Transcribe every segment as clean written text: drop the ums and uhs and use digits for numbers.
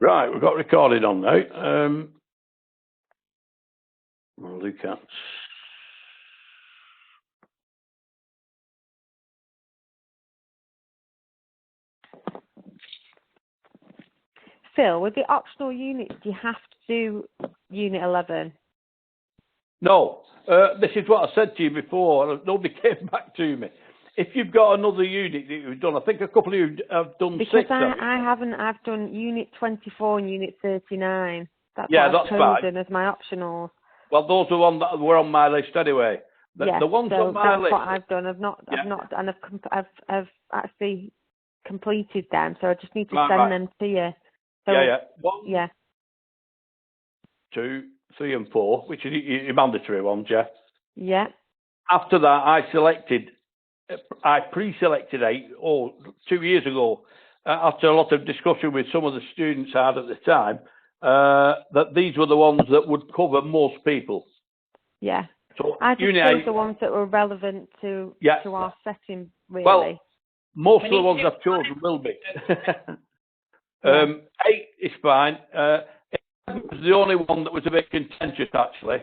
Right, we've got recorded on now. We'll look at. Phil, with the optional units, do you have to do Unit 11? No, this is what I said to you before, and nobody came back to me. If you've got another unit that you've done, I think a couple of you have done because 6. I haven't. I've done Unit 24 and Unit 39. That's yeah, what I've that's chosen fine. as my optionals. Well, those are ones that were on my list anyway. The ones so on my that's list. what I've done. I've actually completed them, so I just need to send them to you. So, yeah. 1, 2, 3, and 4, which is your mandatory ones, yeah. Yeah. After that, I pre-selected 8 2 years ago, after a lot of discussion with some of the students I had at the time, that these were the ones that would cover most people. Yeah. So I just chose the ones that were relevant to our setting, really. Well, most of the ones I've chosen will be. 8 is fine. 8 was the only one that was a bit contentious, actually,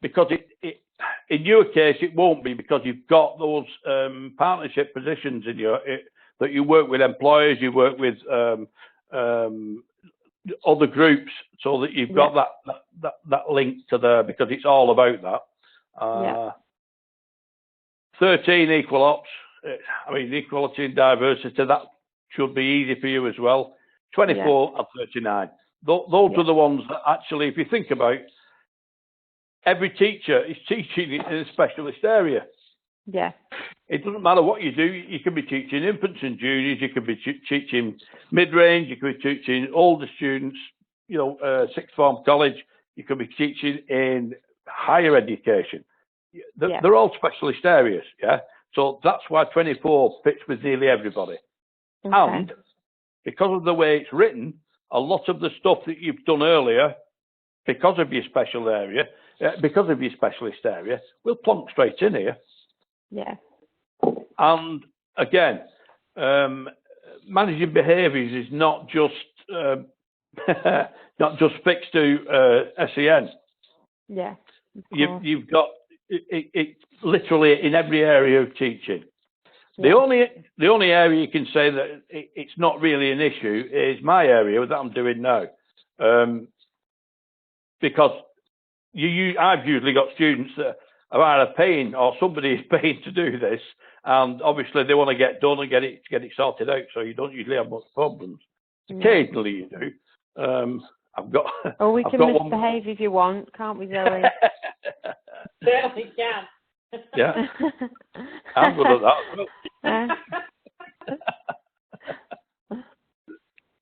because it in your case it won't be, because you've got those partnership positions in that you work with employers, you work with other groups, so that you've got that link to there, because it's all about that. 13 equal ops. I mean, equality and diversity, that should be easy for you as well. 24 and 39. Those are the ones that actually, if you think about, every teacher is teaching in a specialist area. Yeah. It doesn't matter what you do. You can be teaching infants and juniors. You can be teaching mid-range. You can be teaching older students, sixth form college. You can be teaching in higher education. They're all specialist areas, yeah? So that's why 24 fits with nearly everybody. Okay. And because of the way it's written, a lot of the stuff that you've done earlier, because of your special area, because of your specialist area, will plonk straight in here. Yeah. And again, managing behaviours is not just fixed to SEN. Yeah. You've got it literally in every area of teaching. Yeah. The only area you can say that it's not really an issue is my area that I'm doing now, because I've usually got students that are either paying or somebody is paying to do this, and obviously they want to get done and get it sorted out. So you don't usually have much problems. Occasionally you do. I've got. Oh, we can misbehave if you want, can't we, Zoe? Certainly can. Yeah, I'm good at that.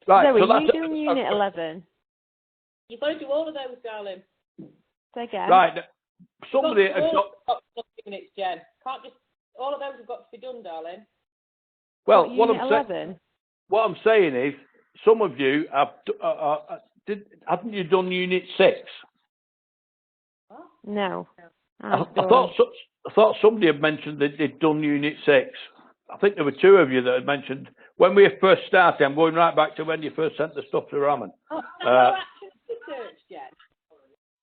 Right, Zoe, so are you doing Unit 11? You've got to do all of those, darling. Say again. Right, somebody has got units, Jen. Can't just all of those have got to be done, darling. Well, what I'm saying is, some of you have. Haven't you done Unit 6? No. I thought somebody had mentioned that they'd done Unit 6. I think there were 2 of you that had mentioned when we first started. I'm going right back to when you first sent the stuff to Raman. Oh, action research, Jen.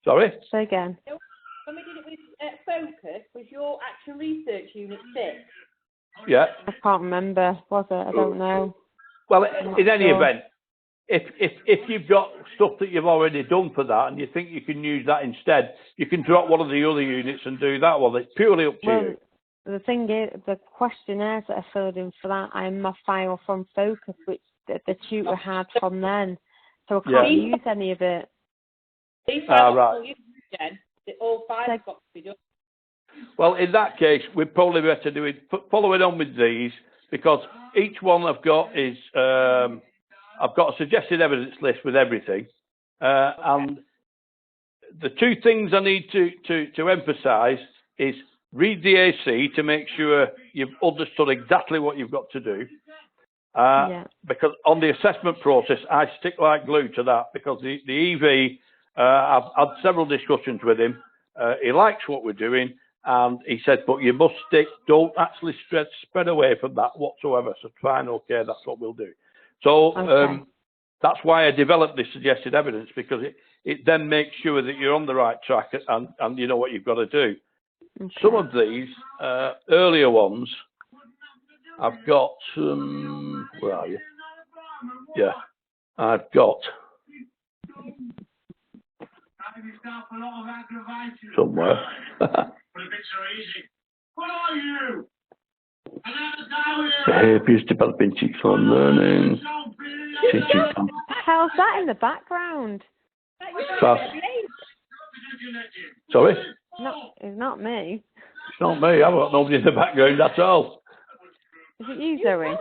Sorry? Say again. When we did it with Focus, was your action research Unit 6? Yeah. I can't remember. Was it? I don't know. Well, in any event, if you've got stuff that you've already done for that and you think you can use that instead, you can drop one of the other units and do that one. It's purely up to you. The thing is, the questionnaires that I filled in for that, I'm my file from Focus, which the tutor had from then. So I can't use any of it. Right. All 5 have got to be done. Well, in that case, we'd probably better do it, following on with these, because each one I've got is, I've got a suggested evidence list with everything. And the 2 things I need to emphasise is read the AC to make sure you've understood exactly what you've got to do. Because on the assessment process, I stick like glue to that, because the EV, I've had several discussions with him. He likes what we're doing, and he said, but you must don't actually spread away from that whatsoever. So fine, okay, that's what we'll do. So That's why I developed this suggested evidence, because it then makes sure that you're on the right track and you know what you've got to do. Okay. Some of these earlier ones, I've got, where are you? Yeah, I've got somewhere. Behaviours, developing teaching and learning. Teaching. What the hell's that in the background? Fast. Sorry? It's not me. It's not me. I've got nobody in the background at all. Is it you, Zoe?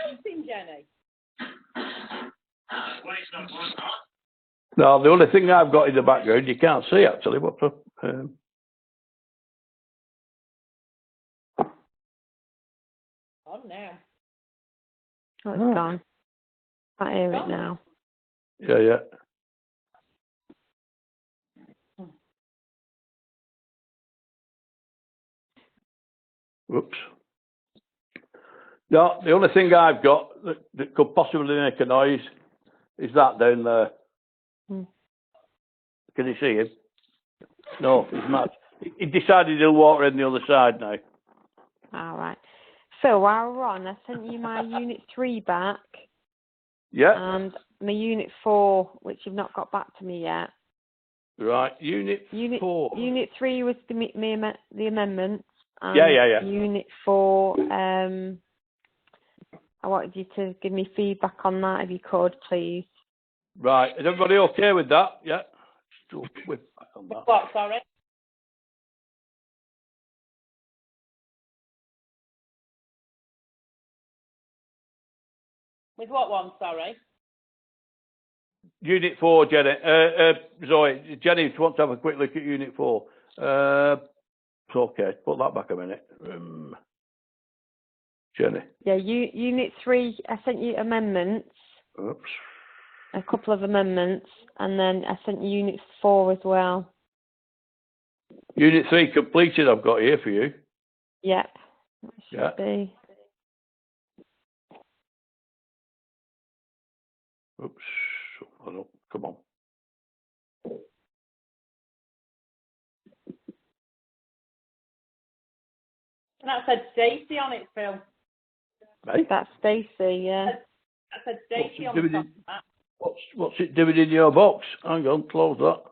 Dancing, Jenny. No, the only thing I've got in the background, you can't see actually. What the? On now. Oh, it's gone. I hear it now. Yeah. Whoops. No, the only thing I've got that could possibly make a noise is that down there. Can you see him? No, he's mad. He decided he'll walk around the other side now. All right. So while we're on, I sent you my Unit 3 back. Yeah. And my Unit 4, which you've not got back to me yet. Right. Unit 4. Unit 3 was the amendments. And Yeah. Unit 4, I wanted you to give me feedback on that if you could, please. Right. Is everybody okay with that? Yeah. Still whip back on that. What, sorry? With what one, sorry? Unit 4, Jenny. Zoe, Jenny, if you want to have a quick look at Unit 4. It's okay. Put that back a minute. Jenny. Yeah, Unit 3, I sent you amendments. Oops. A couple of amendments. And then I sent you Unit 4 as well. Unit 3 completed, I've got here for you. Yep. That should be. Oops. Come on. And that said Stacey on it, Phil. Right. That's Stacey, yeah. That said Stacey on the top of that. What's it doing in your box? Hang on, close that.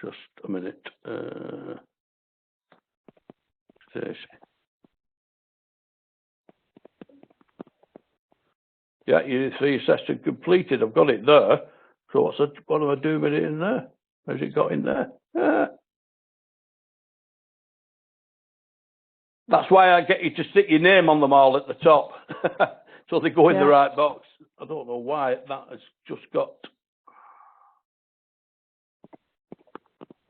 Just a minute. Yeah, Unit 3 assessed and completed. I've got it there. So what do I do with it in there? Has it got in there? That's why I get you to stick your name on them all at the top. So they go in the right box. I don't know why that has just got...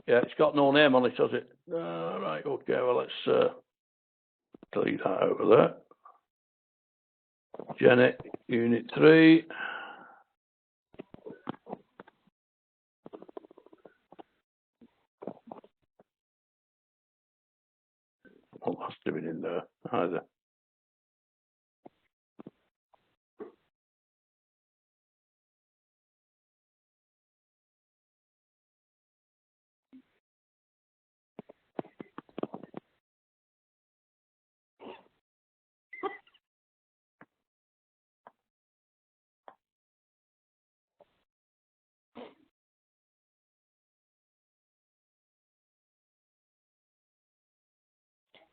Yeah, it's got no name on it, has it? Right, okay, well, let's delete that out of there. Jenny, Unit 3. What that's doing in there either.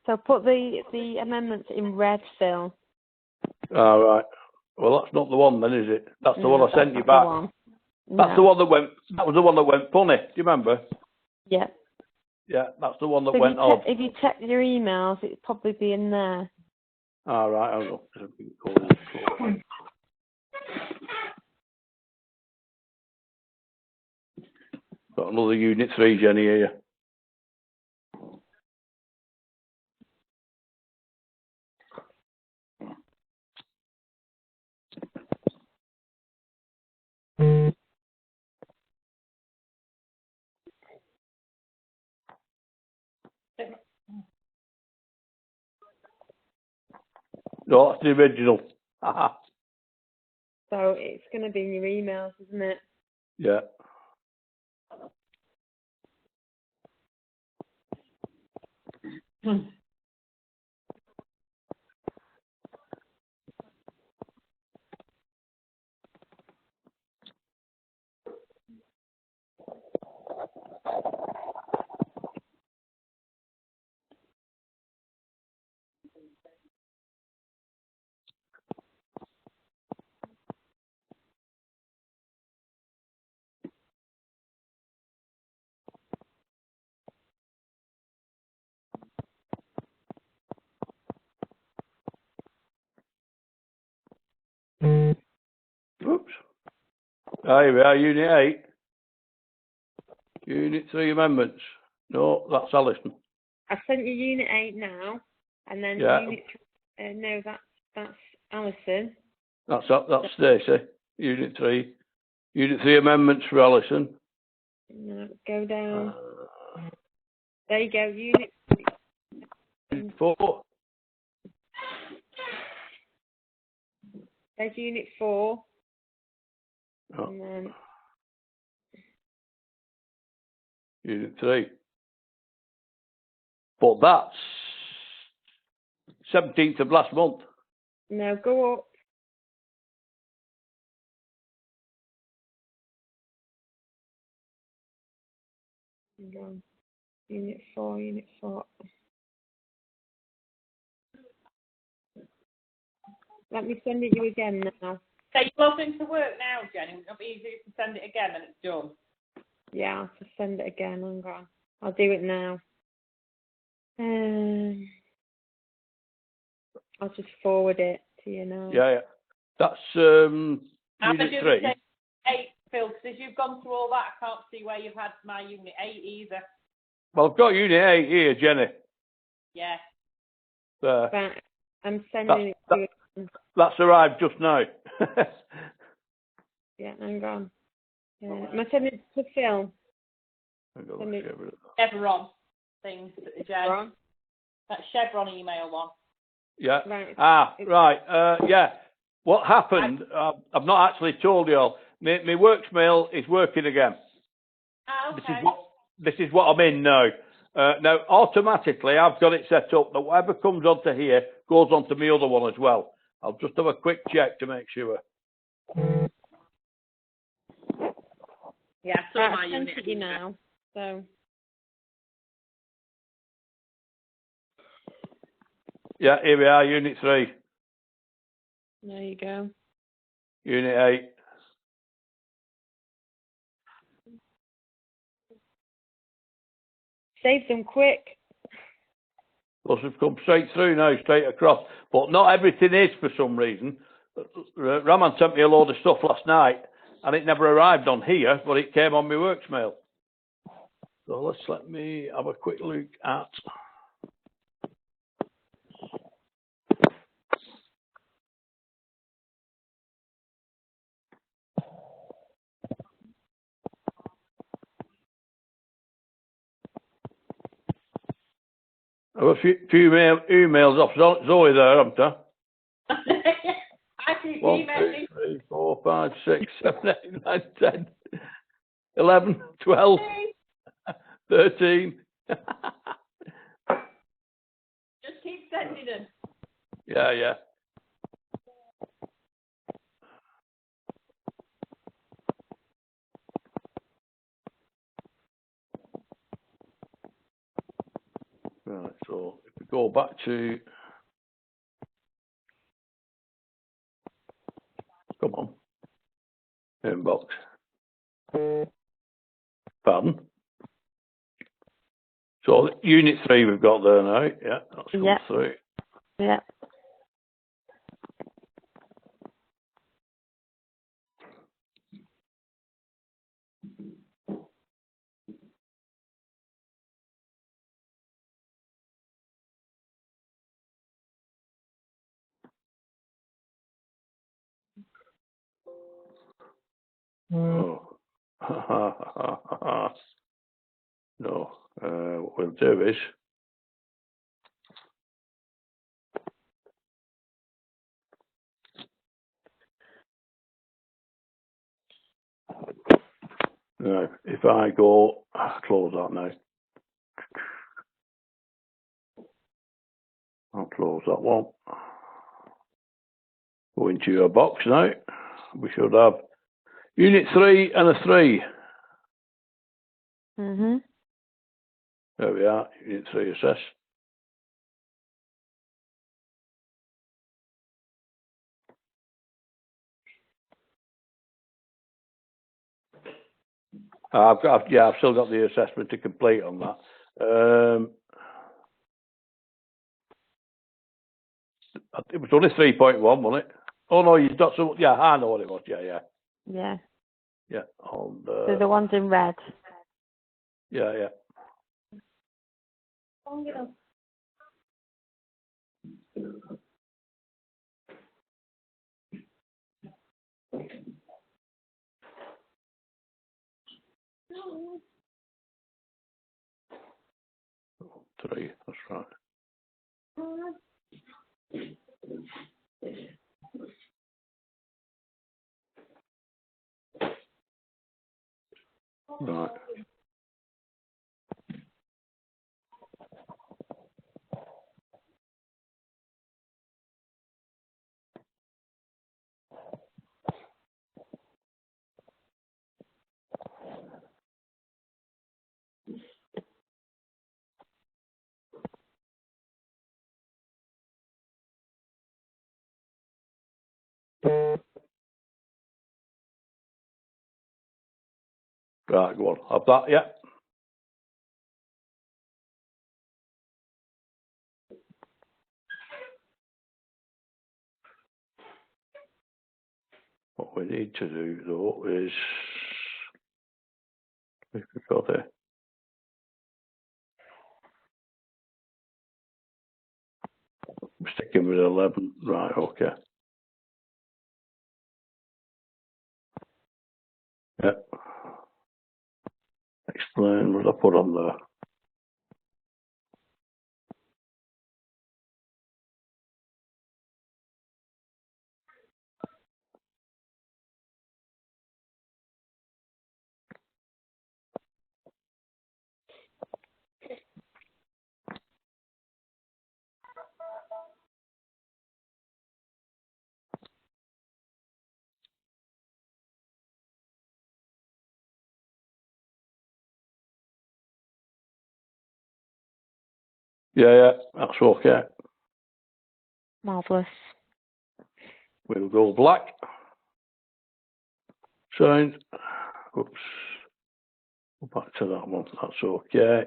So put the amendments in red, Phil. All right. Well, that's not the one then, is it? That's the one I sent you back. That's the one that went. That was the one that went funny. Do you remember? Yeah. Yeah, that's the one that went off. If you check your emails, it'd probably be in there. All right. I'll go. Got another Unit 3, Jenny, here. No, that's the original. So it's going to be in your emails, isn't it? Yeah. Oops. Here we are, Unit 8. Unit 3 amendments. No, that's Alison. I sent you Unit 8 now, and then Yeah. Unit... no, that's Alison. That's Stacey. Unit 3. Unit 3 amendments for Alison. No, go down. There you go, Unit... Unit 4. There's Unit 4. Oh. And then... Unit 3. But that's 17th of last month. No, go up. Hang on. Unit 4, Unit 4. Let me send it you again now. So you're logged into work now, Jenny. It'll be easier to send it again and it's done. Yeah, I'll just send it again. Hang on. I'll do it now. I'll just forward it to you now. Yeah. That's I'm Unit going 3. to do 8, Phil, because as you've gone through all that, I can't see where you've had my Unit 8 either. Well, I've got Unit 8 here, Jenny. Yeah. There. Right. I'm sending it to you. That's arrived just now. Yeah, hang on. Am I sending it to Phil? Send it. Chevron things, Jen. Chevron? That Chevron email one. Yeah. Right. Right. Yeah. What happened, I've not actually told you all. My worksmail is working again. Okay. This is what I'm in now. Now, automatically, I've got it set up that whatever comes onto here goes onto my other one as well. I'll just have a quick check to make sure. Yeah, so Right, my I've sent unit. it you now. So. Yeah, here we are, Unit 3. There you go. Unit 8. Save them quick. Those have come straight through now, straight across. But not everything is for some reason. Raman sent me a load of stuff last night, and it never arrived on here, but it came on my worksmail. So let me have a quick look at... I have a few emails off Zoe there, haven't I? I keep 1, 2, emailing. 3, 4, 5, 6, 7, 8, 9, 10, 11, 12, 13. Just keep sending them. Yeah. Right, so if we go back to... Come on. Inbox. Pardon? So Unit 3 we've got there now. Yeah, that's come through. Yeah. Oh. No. What we'll do is... Now, if I go, close that now. I'll close that one. Go into your box now. We should have Unit 3 and a 3. Mhm. There we are, Unit 3 assess. I've still got the assessment to complete on that. It was only 3.1, wasn't it? Oh no, you've got some. Yeah, I know what it was. Yeah. On So the ones in red. Yeah. Three, that's right. Right. Right, go on. Have that, yeah. What we need to do though is we've got it. I'm sticking with 11. Right, okay. Yeah. Explain what I put on there. Yeah, that's okay. Marvellous. We'll go black. Sound. Oops. Go back to that one. That's okay.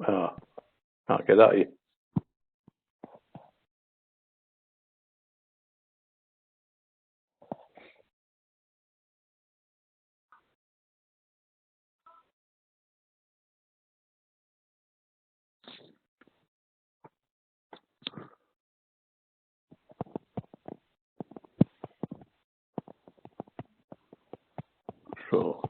Can't get at you. So.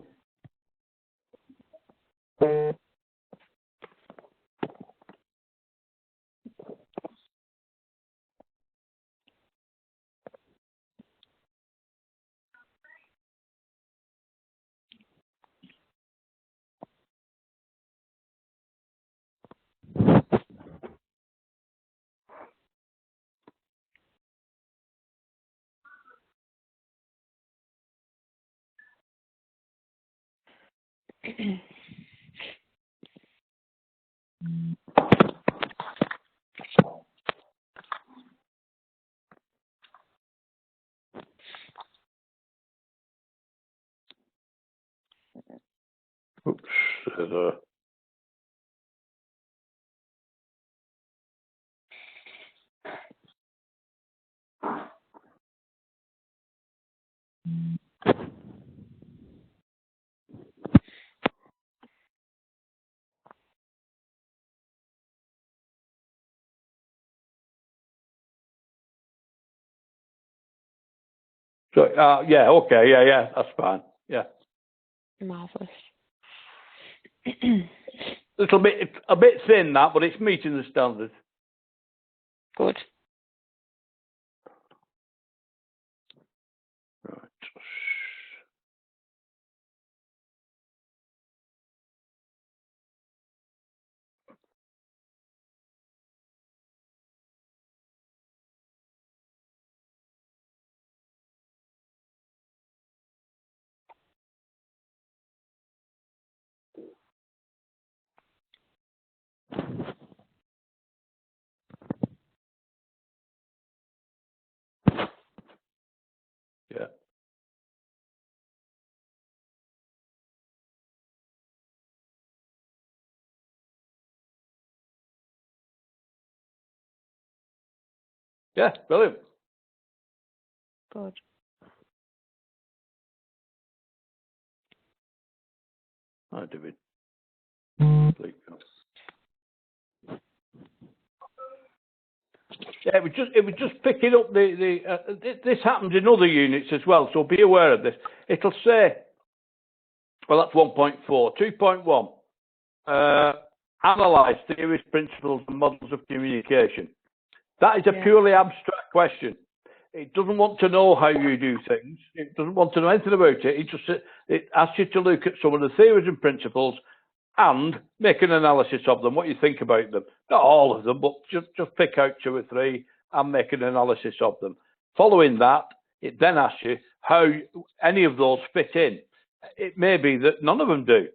Oops. So, yeah, okay, yeah, that's fine. Yeah. Marvellous. A bit thin that, but it's meeting the standard. Good. Right. Yeah. Yeah, brilliant. Good. Right, David. Yeah, it was just picking up this happens in other units as well, so be aware of this. It'll say, well, that's 1.4, 2.1. Analyse theories, principles, and models of communication. That is a purely abstract question. It doesn't want to know how you do things. It doesn't want to know anything about it. It asks you to look at some of the theories and principles and make an analysis of them, what you think about them. Not all of them, but just pick out 2 or 3 and make an analysis of them. Following that, it then asks you how any of those fit in. It may be that none of them do.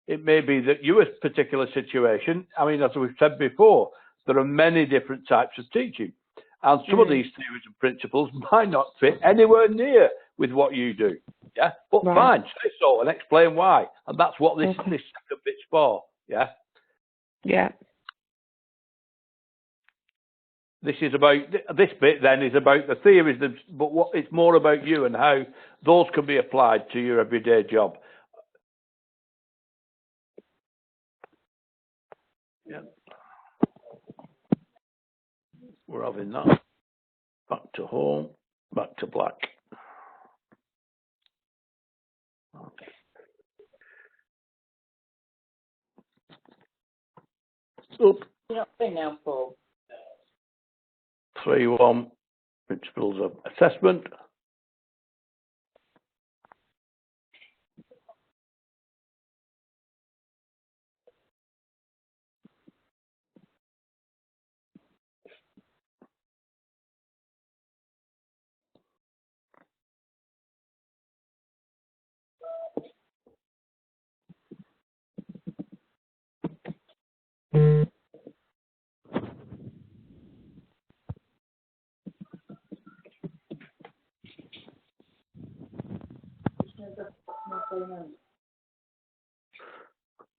It may be that your particular situation, I mean, as we've said before, there are many different types of teaching. And some of these theories and principles might not fit anywhere near with what you do. Yeah, but fine, say so and explain why. And that's what this second bit's for. Yeah. Yeah. This is about this bit. Then is about the theories, but what it's more about you and how those can be applied to your everyday job. Yeah. We're having that. Back to home. Back to black. Up. You're not saying now, Paul. 3.1 principles of assessment.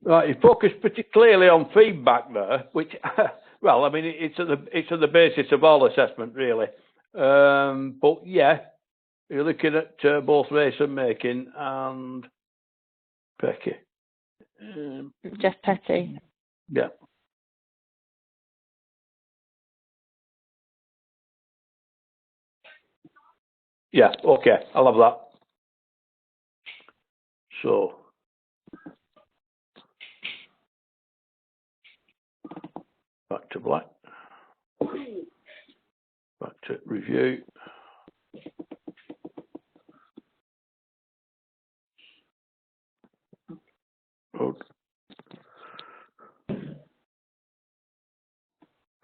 Right, you focus pretty clearly on feedback there, which, well, I mean, it's at the basis of all assessment, really. But yeah, you're looking at both race and making and Becky. Jeff Petty. Yeah. Yeah, okay, I'll have that. So, back to black. Back to review. Good.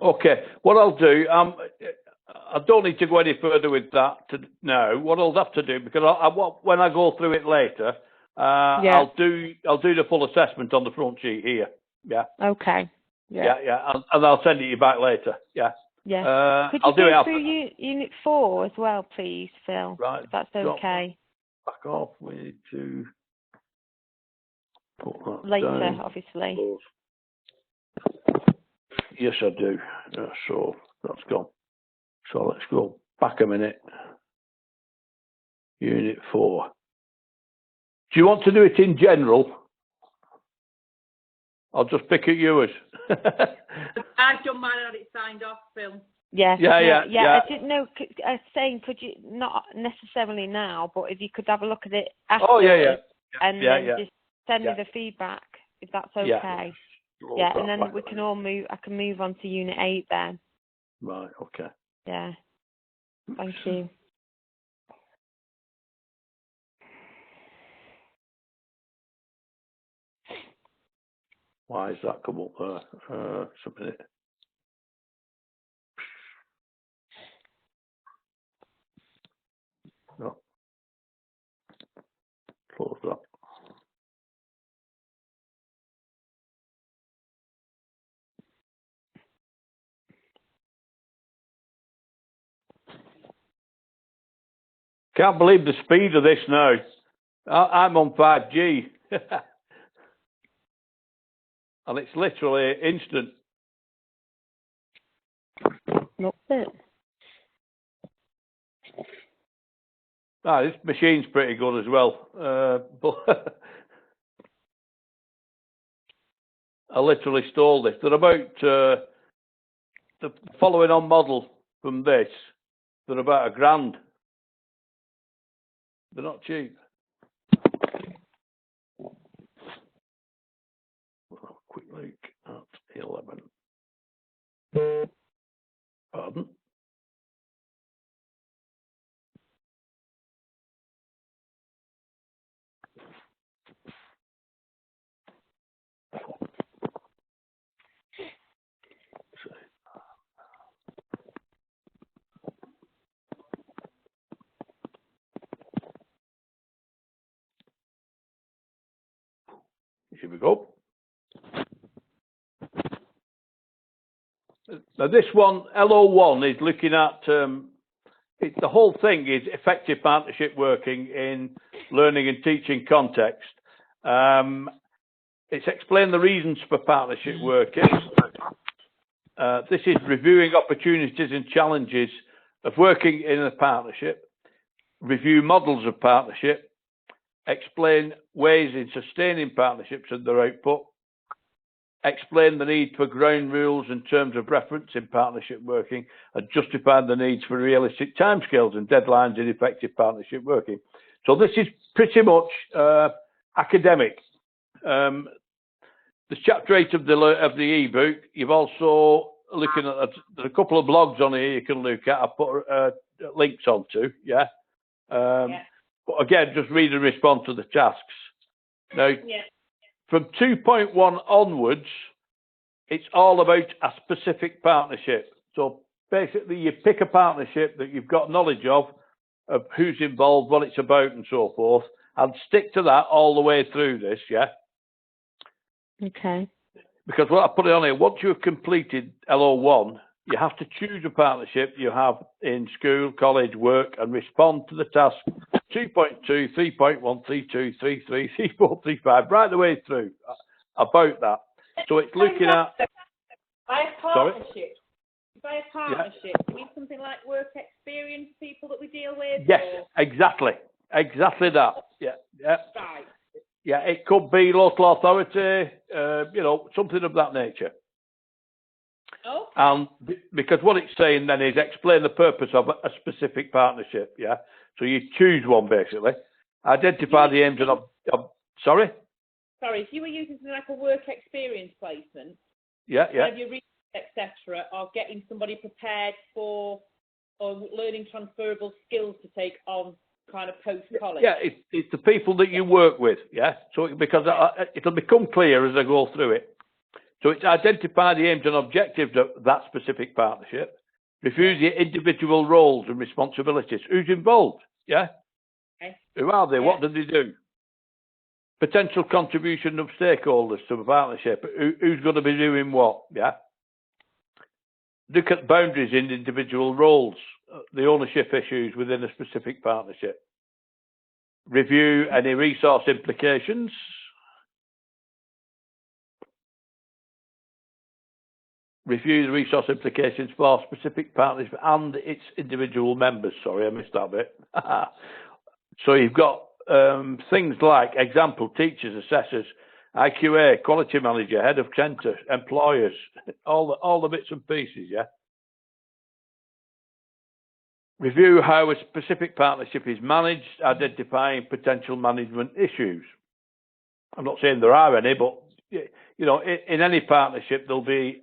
Okay, what I'll do, I don't need to go any further with that now. What I'll have to do, because when I go through it later, I'll do the full assessment on the front sheet here. Yeah. Okay. Yeah. And I'll send it you back later. Yeah. Yeah. Could you go through Unit 4 as well, please, Phil? Right. If that's okay. Back off. We need to put that Later, down. obviously. Yes, I do. So that's gone. So let's go back a minute. Unit 4. Do you want to do it in general? I'll just pick at yours. I've done mine and had it signed off, Phil. Yeah. Yeah. I didn't know. I was saying, could you not necessarily now, but if you could have a look at it after, and then just send me the feedback if that's okay. Yeah, and then we can all move. I can move on to Unit 8 then. Right, okay. Yeah. Thank you. Why has that come up there? Just a minute. No. Close that. Can't believe the speed of this now. I'm on 5G. And it's literally instant. Not it. This machine's pretty good as well. But I literally stole this. They're about the following on model from this. They're about £1,000. They're not cheap. Quick look at 11. Pardon? Here we go. Now this one, LO1, is looking at, the whole thing is effective partnership working in learning and teaching context. It's explained the reasons for partnership working. This is reviewing opportunities and challenges of working in a partnership, review models of partnership, explain ways in sustaining partnerships and their output, explain the need for ground rules and terms of reference in partnership working, and justify the needs for realistic timescales and deadlines in effective partnership working. So this is pretty much academic. There's chapter 8 of the ebook. You've also looking at there's a couple of blogs on here you can look at. I put links onto, yeah. But again, just read and respond to the tasks. Now, from 2.1 onwards, it's all about a specific partnership. So basically, you pick a partnership that you've got knowledge of who's involved, what it's about, and so forth, and stick to that all the way through this, yeah. Okay. Because what I put it on here, once you've completed LO1, you have to choose a partnership you have in school, college, work, and respond to the task 2.2, 3.1, 3.2, 3.3, 3.4, 3.5, right the way through about that. So it's looking at... By a partnership. Sorry? By a partnership, yeah. You mean something like work experience people that we deal with? Yes, or? exactly. Exactly that. Yeah, yeah. Right. Yeah, it could be local authority, something of that nature. Okay. And because what it's saying then is explain the purpose of a specific partnership, yeah? So you choose one, basically. Identify the aims of sorry? Sorry, if you were using something like a work experience placement, yeah. Have your research, etc., or getting somebody prepared for or learning transferable skills to take on kind of post-college. Yeah, it's the people that you work with, yeah? So because it'll become clear as I go through it. So it's identify the aims and objectives of that specific partnership, review the individual roles and responsibilities. Who's involved, yeah? Okay. Who are they? Yeah. What do they do? Potential contribution of stakeholders to the partnership. Who's going to be doing what, yeah? Look at boundaries in individual roles, the ownership issues within a specific partnership. Review any resource implications. Review the resource implications for specific partners and its individual members. Sorry, I missed that bit. So you've got things like example, teachers, assessors, IQA, quality manager, head of centre, employers, all the bits and pieces, yeah? Review how a specific partnership is managed, identifying potential management issues. I'm not saying there are any, but in any partnership there'll be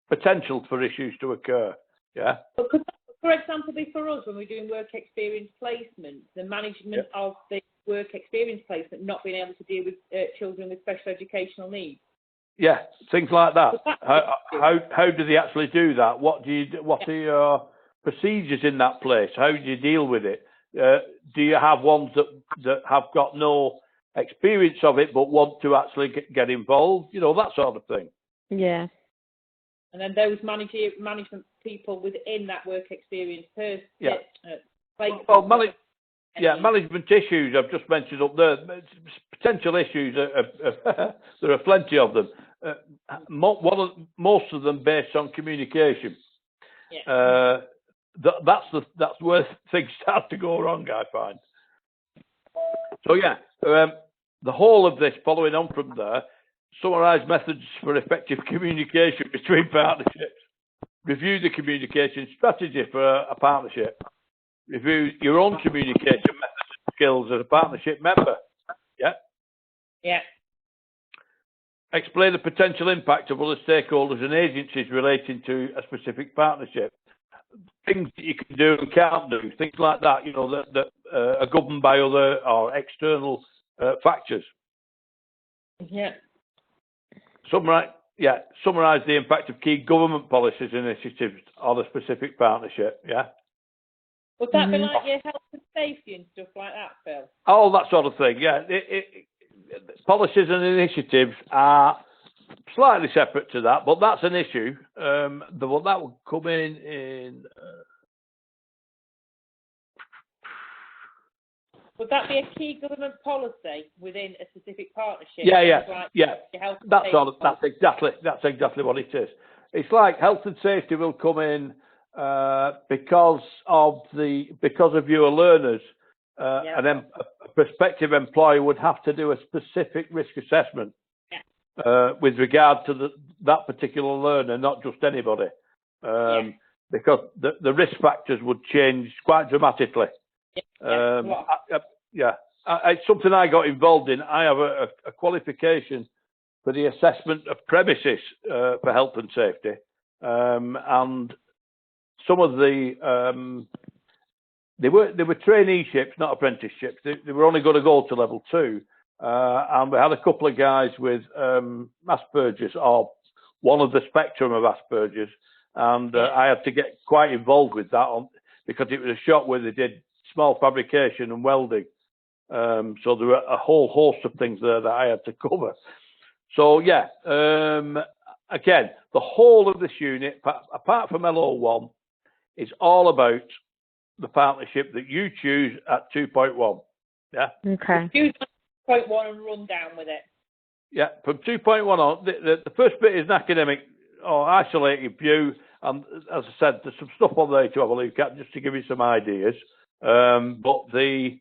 potential for issues to occur. Yeah. But could that, for example, be for us when we're doing work experience placement, the management of the work experience placement not being able to deal with children with special educational needs? Yeah, things like that. How do they actually do that? What are your procedures in that place? How do you deal with it? Do you have ones that have got no experience of it but want to actually get involved? You know, that sort of thing. Yeah. And then those management people within that work experience person. Management issues I've just mentioned up there. Potential issues, there are plenty of them. Most of them based on communication. Yeah. That's where things start to go wrong, I find. So the whole of this, following on from there, summarise methods for effective communication between partnerships. Review the communication strategy for a partnership. Review your own communication methods and skills as a partnership member. Yeah. Yeah. Explain the potential impact of other stakeholders and agencies relating to a specific partnership. Things that you can do and can't do, things like that, you know, that are governed by other or external factors. Yeah. Summarise the impact of key government policies and initiatives on a specific partnership. Yeah. Would that be like your health and safety and stuff like that, Phil? Oh, that sort of thing. Yeah. Policies and initiatives are slightly separate to that, but that's an issue. That will come in. Would that be a key government policy within a specific partnership? That's exactly what it is. It's like health and safety will come in because of your learners, and then a prospective employer would have to do a specific risk assessment with regard to that particular learner, not just anybody, because the risk factors would change quite dramatically. It's something I got involved in. I have a qualification for the assessment of premises for health and safety, and some of the they were traineeships, not apprenticeships. They were only going to go to level 2, and we had a couple of guys with Asperger's, or one of the spectrum of Asperger's, and I had to get quite involved with that because it was a shop where they did small fabrication and welding. So there were a whole host of things there that I had to cover. So again, the whole of this unit, apart from LO1, is all about the partnership that you choose at 2.1. Yeah. Okay. 2.1 and run down with it. Yeah, from 2.1 on, the first bit is an academic or isolated view, and as I said, there's some stuff on there to have a look at just to give you some ideas. But the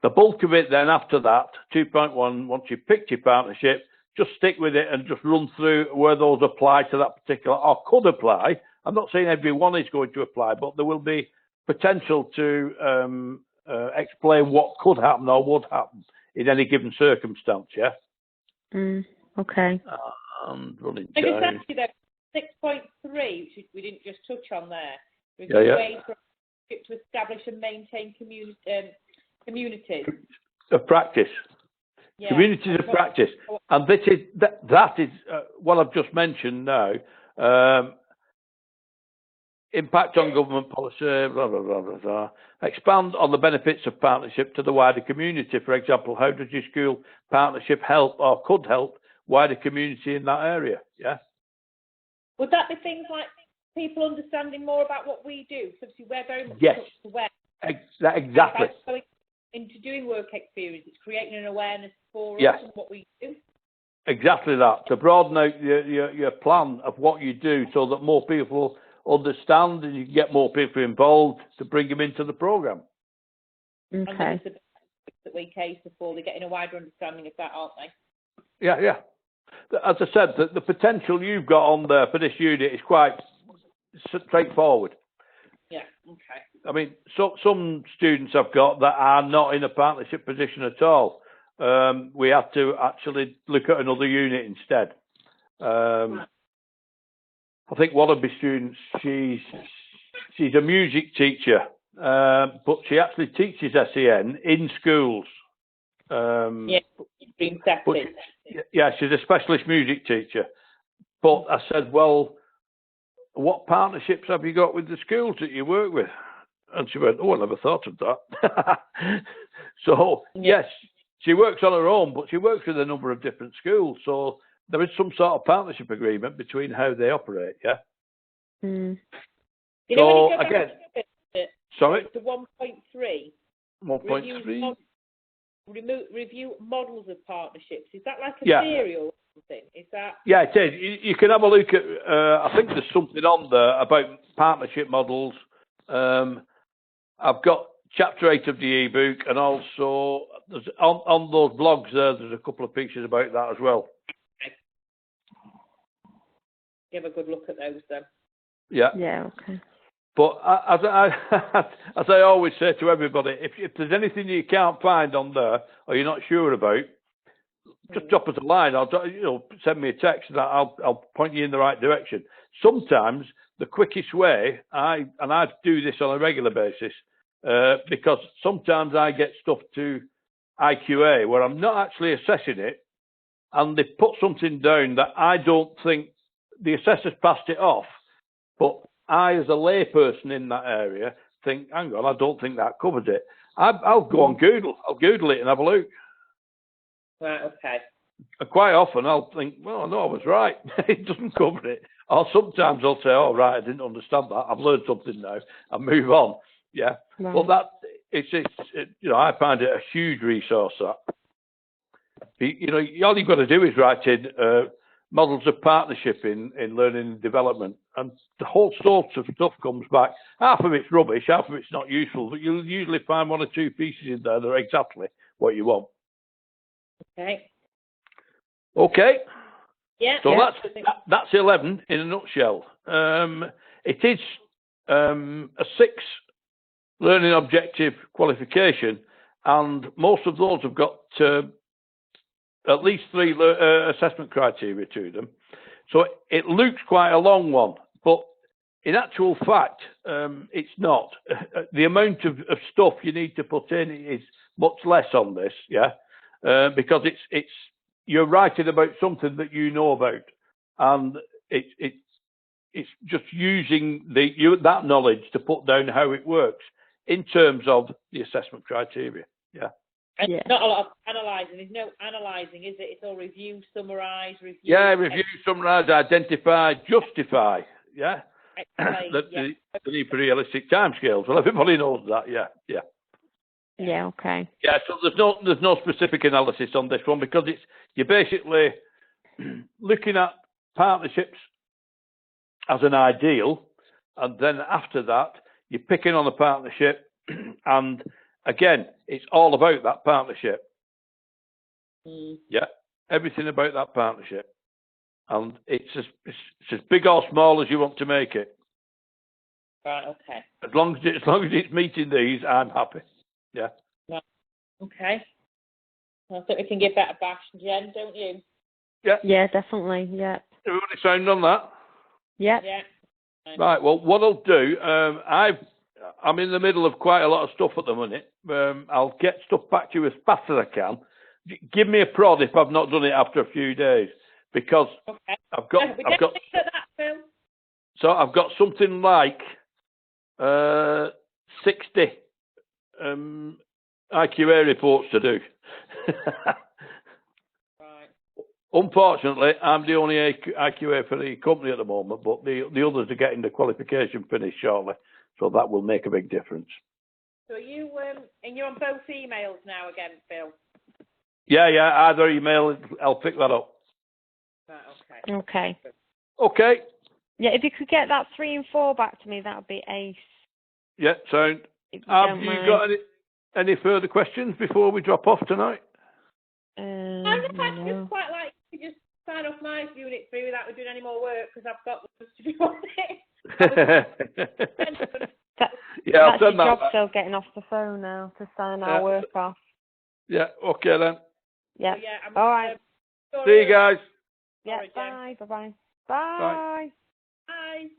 bulk of it then after that, 2.1, once you've picked your partnership, just stick with it and just run through where those apply to that particular, or could apply. I'm not saying everyone is going to apply, but there will be potential to explain what could happen or would happen in any given circumstance, yeah? Okay. And running I down. guess actually, 6.3, which we didn't just touch on there, was a way for to establish and maintain communities of practice. Yeah. Communities of practice, and that is what I've just mentioned now. Impact on government policy, blah, blah, blah, blah, blah. Expand on the benefits of partnership to the wider community. For example, how does your school partnership help or could help wider community in that area? Yeah. Would that be things like people understanding more about what we do? So obviously we're very much aware. Exactly. Going into doing work experience, it's creating an awareness for us and what we do. Exactly that. To broaden out your plan of what you do so that more people understand and you can get more people involved to bring them into the programme. Okay. And that we cater for, they're getting a wider understanding of that, aren't they? Yeah. As I said, the potential you've got on there for this unit is quite straightforward. Yeah, okay. I mean, some students I've got that are not in a partnership position at all. We have to actually look at another unit instead. I think one of my students, she's she's a music teacher, but she actually teaches SEN in schools. Yeah, been separate. Yeah, she's a specialist music teacher. But I said, well, what partnerships have you got with the schools that you work with? And she went, oh, I never thought of that. So, yes, she works on her own, but she works with a number of different schools. So there is some sort of partnership agreement between how they operate, yeah? Mm. So, again, sorry? The 1.3. 1.3? Review models of partnerships. Is that like a theory or something? Is that? Yeah, it is. You can have a look at, I think there's something on there about partnership models. I've got chapter 8 of the ebook, and also there's, on those blogs there's a couple of pictures about that as well. Okay. Give a good look at those then. Yeah. Yeah, okay. But as I always say to everybody, if there's anything you can't find on there or you're not sure about, just drop us a line. Send me a text, and I'll point you in the right direction. Sometimes the quickest way, I do this on a regular basis, because sometimes I get stuff to IQA where I'm not actually assessing it, and they put something down that I don't think the assessor's passed it off, but I, as a layperson in that area, think, hang on, I don't think that covers it. I'll go on Google. I'll Google it and have a look. Right, okay. And quite often I'll think, well, no, I was right. It doesn't cover it. Or sometimes I'll say, oh, right, I didn't understand that. I've learned something now. And move on. Yeah. Right. Well, I find it a huge resource, that. All you've got to do is write in models of partnership in learning and development, and the whole sorts of stuff comes back. Half of it's rubbish, half of it's not useful, but you'll usually find one or two pieces in there that are exactly what you want. Okay. Okay. Yeah. So that's 11 in a nutshell. It is a 6 learning objective qualification, and most of those have got at least 3 assessment criteria to them. So it looks quite a long one, but in actual fact, it's not. The amount of stuff you need to put in is much less on this, yeah, because you're writing about something that you know about, and it's just using that knowledge to put down how it works in terms of the assessment criteria, yeah. And not a lot of analysing. There's no analysing, is it? It's all review, summarise, review. Yeah, review, summarise, identify, justify. Yeah. Explain, the need for realistic timescales. Well, everybody knows that. Yeah, yeah. Yeah. Okay. Yeah. So there's no specific analysis on this one, because you're basically looking at partnerships as an ideal, and then after that you're picking on a partnership and again, it's all about that partnership. Yeah, everything about that partnership, and it's as big or small as you want to make it. Right. Okay. As long as it's meeting these, I'm happy. Yeah. Right. Okay. I think we can give that a bash, Jen, don't you? Yeah. Yeah, definitely. Yeah. Everybody sound on that? Yeah. Yeah. Right. Well, what I'll do, I'm in the middle of quite a lot of stuff at the minute. I'll get stuff back to you as fast as I can. Give me a prod if I've not done it after a few days, because I've got. That, Phil. So I've got something like 60 IQA reports to do. Right. Unfortunately, I'm the only IQA for the company at the moment, but the others are getting the qualification finished shortly. So that will make a big difference. So you and you're on both emails now again, Phil? Yeah, either email, I'll pick that up. Right, Okay. Okay. Yeah, if you could get that 3 and 4 back to me, that would be ace. Yeah, sound. Have you got any further questions before we drop off tonight? I just quite like to just sign off my unit 3 without doing any more work, because I've got loads to do on it. That's your job, still getting off the phone now to sign our work off. Yeah, okay then. Yeah. All right. See you guys. Yeah, bye. Bye-bye. Bye. Bye.